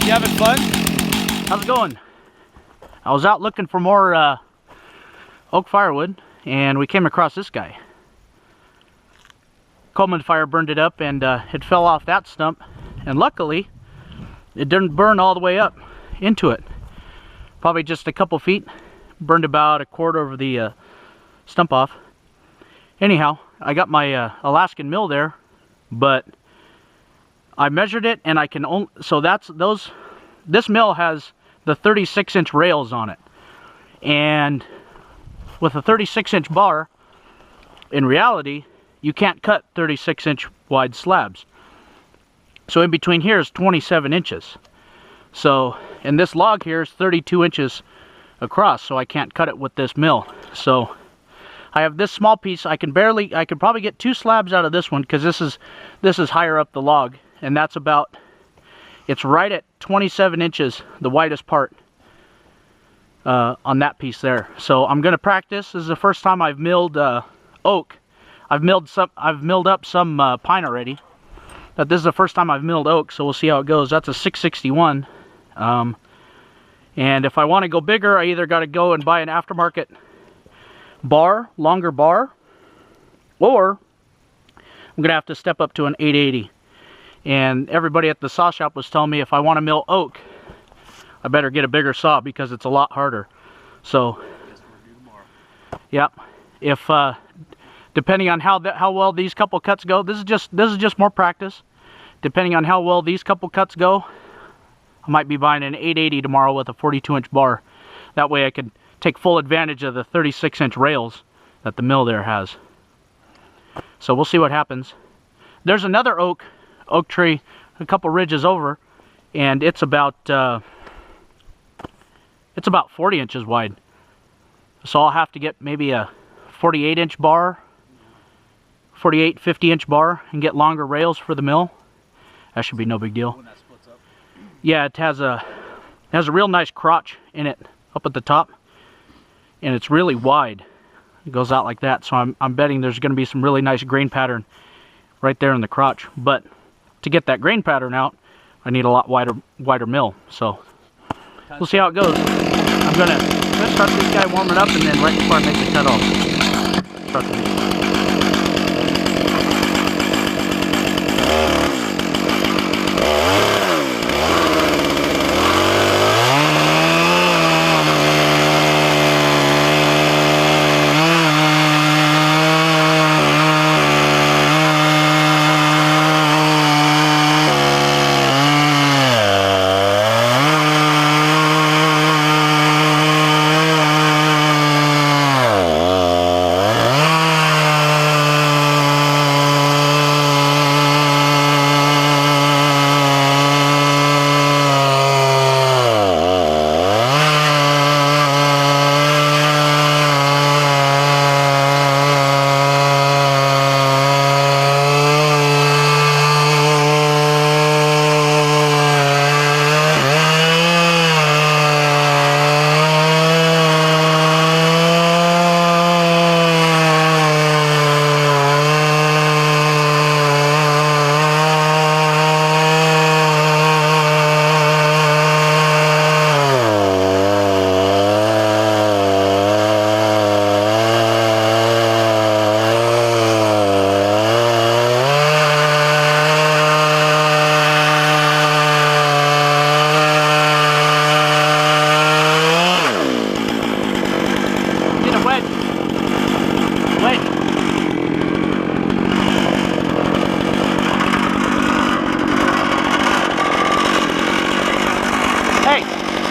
You having fun? How's it going? I was out looking for more oak firewood, and we came across this guy. Coleman fire burned it up, and it fell off that stump, and luckily it didn't burn all the way up into it. Probably just a couple feet. Burned about a quarter of the stump off. Anyhow, I got my Alaskan mill there, but I measured it, and I can only, so that's those, this mill has the 36-inch rails on it, and with a 36-inch bar, in reality you can't cut 36-inch wide slabs. So in between here is 27 inches. So, and this log here is 32 inches across, so I can't cut it with this mill. So I have this small piece. I could probably get 2 slabs out of this one, because this is higher up the log, and that's about, it's right at 27 inches, the widest part on that piece there. So I'm going to practice. This is the first time I've milled oak. I've milled up some pine already, but this is the first time I've milled oak, so we'll see how it goes. That's a 661. And if I want to go bigger, I either got to go and buy an aftermarket bar, longer bar, or I'm going to have to step up to an 880. And everybody at the saw shop was telling me if I want to mill oak, I better get a bigger saw because it's a lot harder. So, yep. If depending on how well these couple cuts go, this is just more practice. Depending on how well these couple cuts go, I might be buying an 880 tomorrow with a 42-inch bar. That way I can take full advantage of the 36-inch rails that the mill there has. So we'll see what happens. There's another oak tree a couple ridges over, and it's about 40 inches wide. So I'll have to get maybe a 48-inch bar, 48, 50-inch bar, and get longer rails for the mill. That should be no big deal. Yeah, it has a real nice crotch in it up at the top, and it's really wide. It goes out like that, so I'm betting there's going to be some really nice grain pattern right there in the crotch. But to get that grain pattern out, I need a lot wider mill. So we'll see how it goes. I'm gonna start this guy warming up, and then right before I make the cut off, start the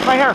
right here.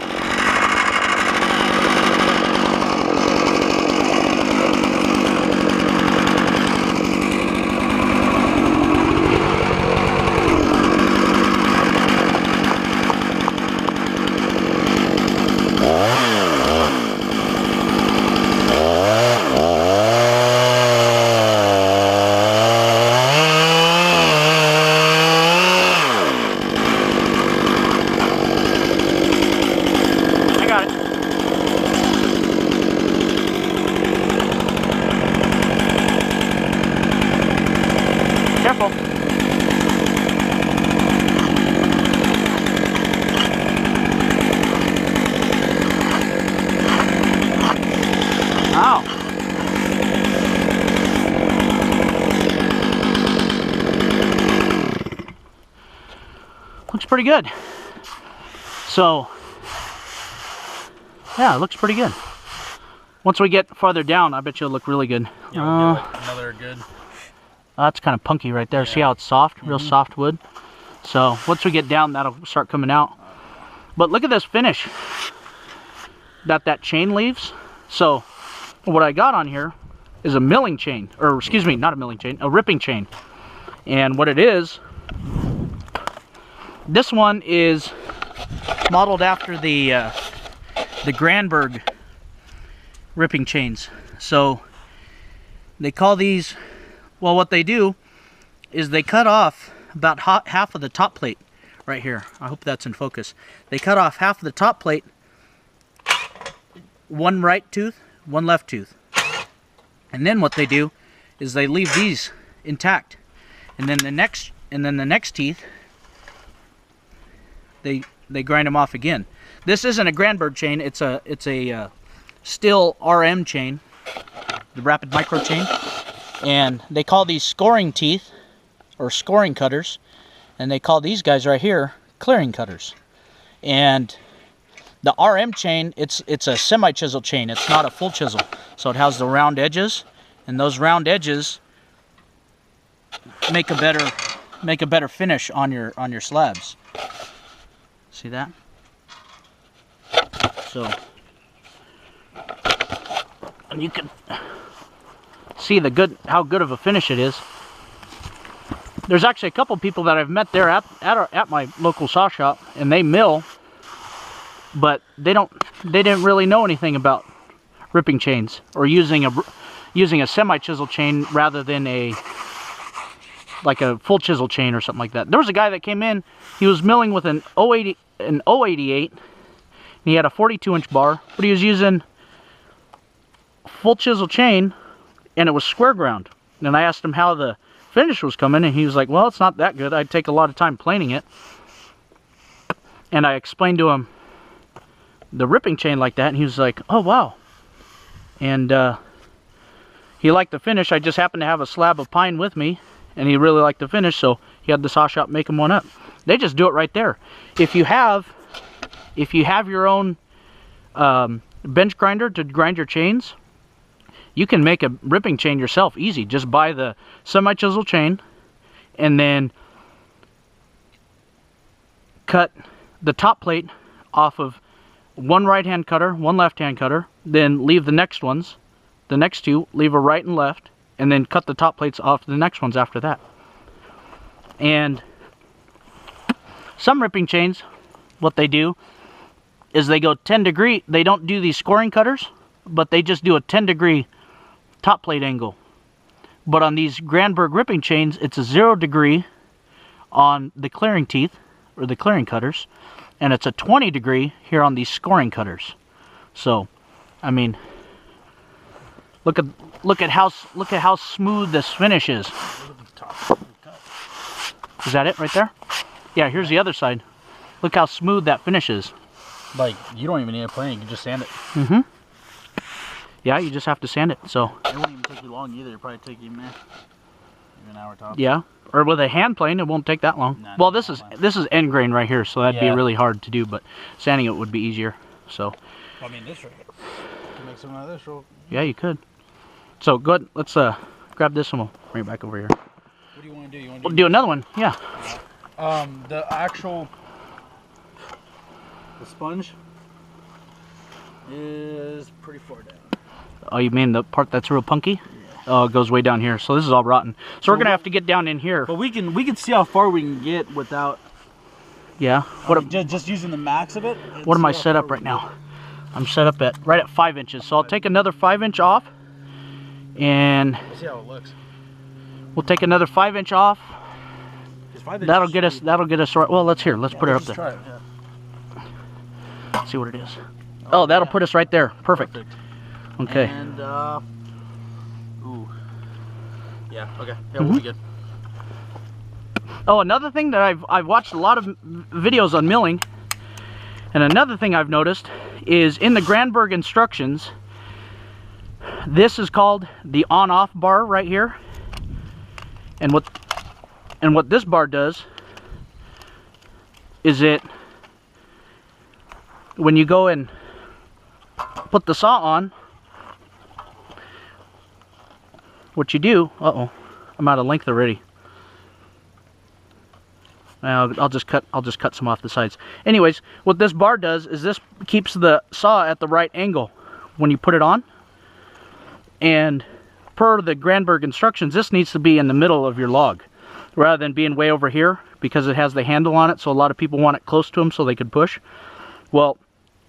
pretty good. So, yeah, it looks pretty good. Once we get farther down, I bet you it'll look really good. Yeah, we'll get another good. That's kind of punky right there. Yeah. See how it's soft? Real soft wood. So once we get down, that'll start coming out. But look at this finish that chain leaves. So what I got on here is a milling chain, or excuse me, not a milling chain, a ripping chain. And what it is, this one is modeled after the Granberg ripping chains. So they call these, well, what they do is they cut off about half of the top plate right here. I hope that's in focus. They cut off half of the top plate, one right tooth, one left tooth. And then what they do is they leave these intact. And then the next teeth, they grind them off again. This isn't a Granberg chain, it's a Still RM chain, the rapid micro chain, and they call these scoring teeth or scoring cutters, and they call these guys right here clearing cutters. And the RM chain, it's a semi-chisel chain, it's not a full chisel, so it has the round edges, and those round edges make a better finish on your slabs. See that? So, and you can see how good of a finish it is. There's actually a couple people that I've met there at my local saw shop, and they mill, but they didn't really know anything about ripping chains or using a semi-chisel chain rather than like a full chisel chain or something like that. There was a guy that came in, he was milling with an 088, and he had a 42-inch bar, but he was using full chisel chain, and it was square ground. And I asked him how the finish was coming, and he was like, well, it's not that good. I'd take a lot of time planing it. And I explained to him the ripping chain like that, and he was like, oh, wow. And he liked the finish. I just happened to have a slab of pine with me, and he really liked the finish, so he had the saw shop make him one up. They just do it right there. If you have your own bench grinder to grind your chains, you can make a ripping chain yourself easy. Just buy the semi-chisel chain and then cut the top plate off of one right-hand cutter, one left-hand cutter, then leave the next ones, the next two, leave a right and left, and then cut the top plates off the next ones after that. And some ripping chains, what they do is they go 10 degree, they don't do these scoring cutters, but they just do a 10-degree top plate angle. But on these Granberg ripping chains, it's a 0 degree on the clearing teeth, or the clearing cutters, and it's a 20 degree here on these scoring cutters. So, I mean, look at how smooth this finish is. Is that it right there? Yeah, here's the other side. Look how smooth that finish is. Like, you don't even need a plane, you can just sand it. Mm-hmm. Yeah, you just have to sand it, so. It won't even take you long either, it'll probably take you maybe an hour top. Yeah, or with a hand plane, it won't take that long. Nah, well, this is end grain right here, so that'd be Yeah. really hard to do, but sanding it would be easier, so. I mean, this right here. You can make something out of this roll. Yeah, you could. So, good, let's grab this and we'll bring it back over here. What do you want to do? We'll do another one, yeah. The sponge is pretty far down. Oh, you mean the part that's real punky? Yeah. Oh, it goes way down here. So this is all rotten. So we're gonna have to get down in here. But we can see how far we can get without. Yeah. Just using the max of it. What am I set up right now? I'm set up right at 5 inches. So I'll take another 5-inch off, and we'll see how it looks. We'll take another 5-inch off. That'll get us right. Well, let's put it up there. Try it, Let's see what it is. Oh, that'll put us right there. Perfect. Okay. And ooh. Yeah. Okay. Yeah, we'll be good. Oh, another thing that I've watched a lot of videos on milling, and another thing I've noticed is in the Granberg instructions, this is called the on-off bar right here. And what this bar does is when you go and put the saw on, what you do, I'm out of length already. I'll just cut some off the sides. Anyways, what this bar does is this keeps the saw at the right angle when you put it on. And per the Granberg instructions, this needs to be in the middle of your log rather than being way over here, because it has the handle on it, so a lot of people want it close to them so they could push. Well,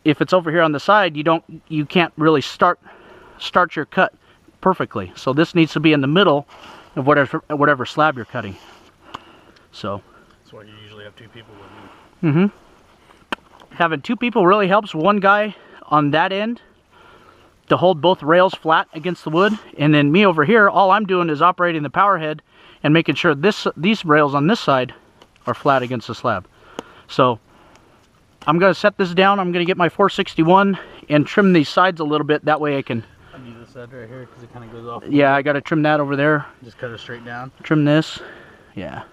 if it's over here on the side, you can't really start your cut perfectly. So this needs to be in the middle of whatever slab you're cutting. So that's why you usually have two people with you. Having two people really helps. One guy on that end to hold both rails flat against the wood, and then me over here, all I'm doing is operating the power head and making sure these rails on this side are flat against the slab. So I'm going to set this down. I'm going to get my 461 and trim these sides a little bit. That way I can... I need this side right here because it kind of goes off. Yeah, I got to trim that over there. Just cut it straight down. Trim this. Yeah.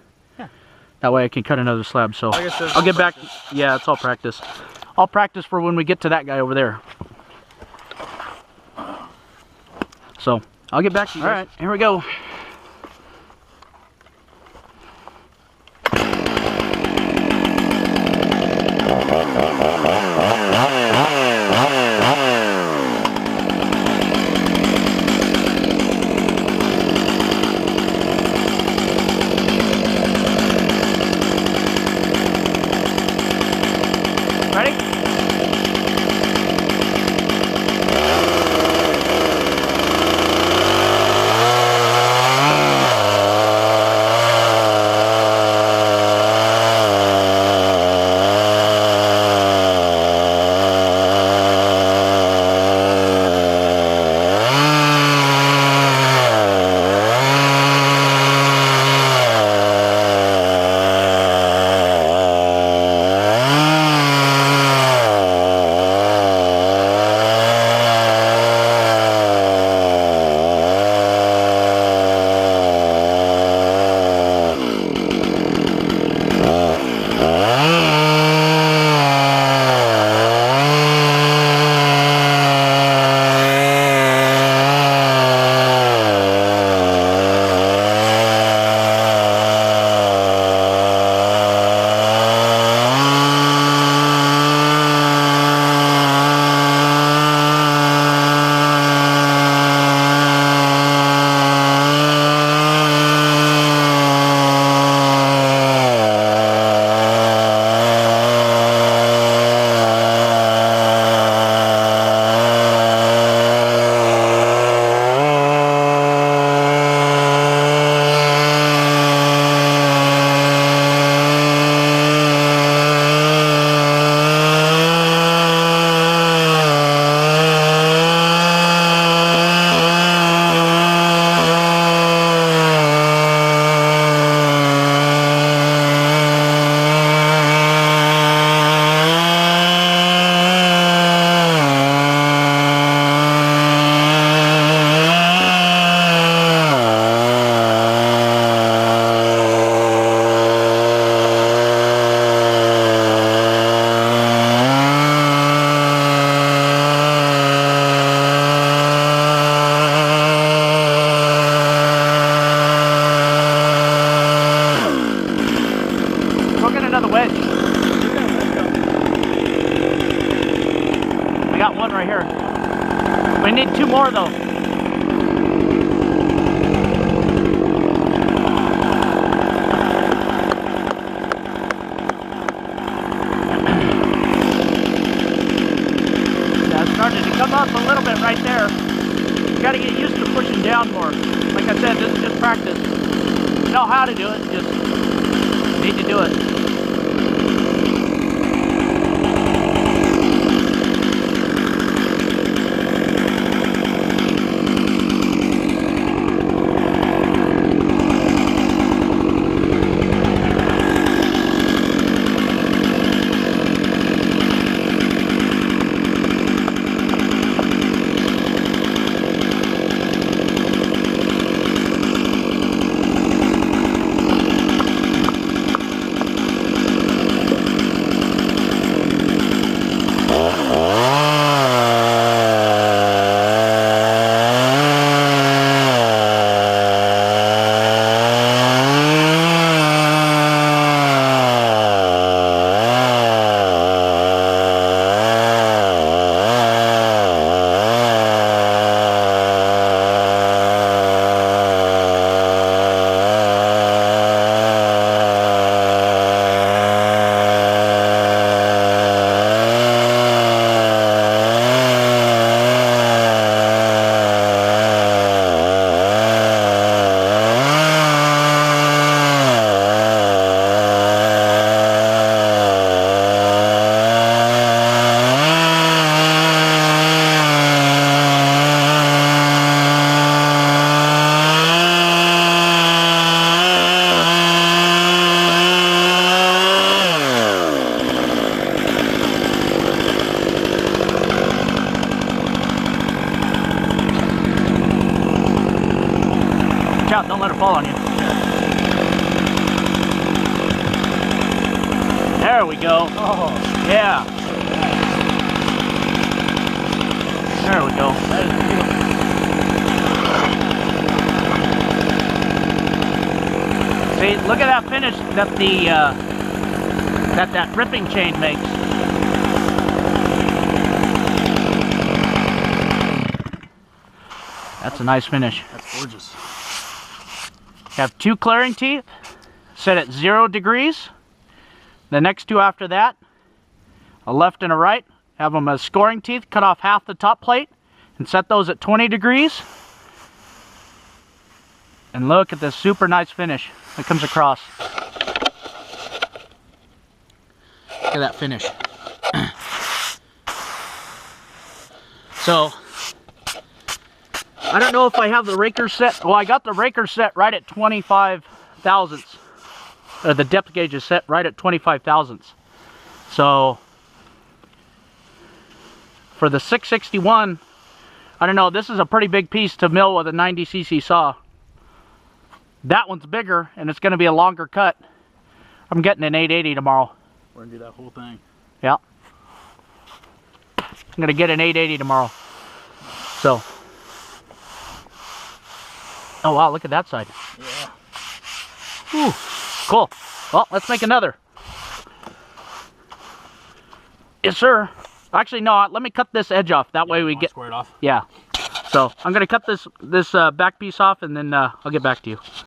That way I can cut another slab. So I'll get back. Yeah, it's all practice. I'll practice for when we get to that guy over there. So I'll get back to you guys. All right, here we go. Ready? Another wedge. I got one right here. We need two more though. Yeah, it's starting to come up a little bit right there. You got to get used to pushing down more. Like I said, this is just practice. You know how to do it, just need to do it. fall on you. There we go. Oh, Yeah. There we go. that is beautiful. See, look at that finish that the that ripping chain makes. That's a nice finish. That's gorgeous. Have 2 clearing teeth set at 0 degrees. The next 2 after that, a left and a right, have them as scoring teeth, cut off half the top plate and set those at 20 degrees. And look at this super nice finish that comes across. Look at that finish. So, I don't know if I have the raker set. Well, I got the raker set right at 25 thousandths. The depth gauge is set right at 25 thousandths. So, for the 661, I don't know, this is a pretty big piece to mill with a 90cc saw. That one's bigger, and it's going to be a longer cut. I'm getting an 880 tomorrow. We're going to do that whole thing. Yeah. I'm going to get an 880 tomorrow. So. Oh, wow, look at that side. Yeah. Ooh, cool. Well, let's make another. Yes, sir. Actually, no, let me cut this edge off. That way we get... Square it off. Yeah. So, I'm going to cut this back piece off, and then I'll get back to you.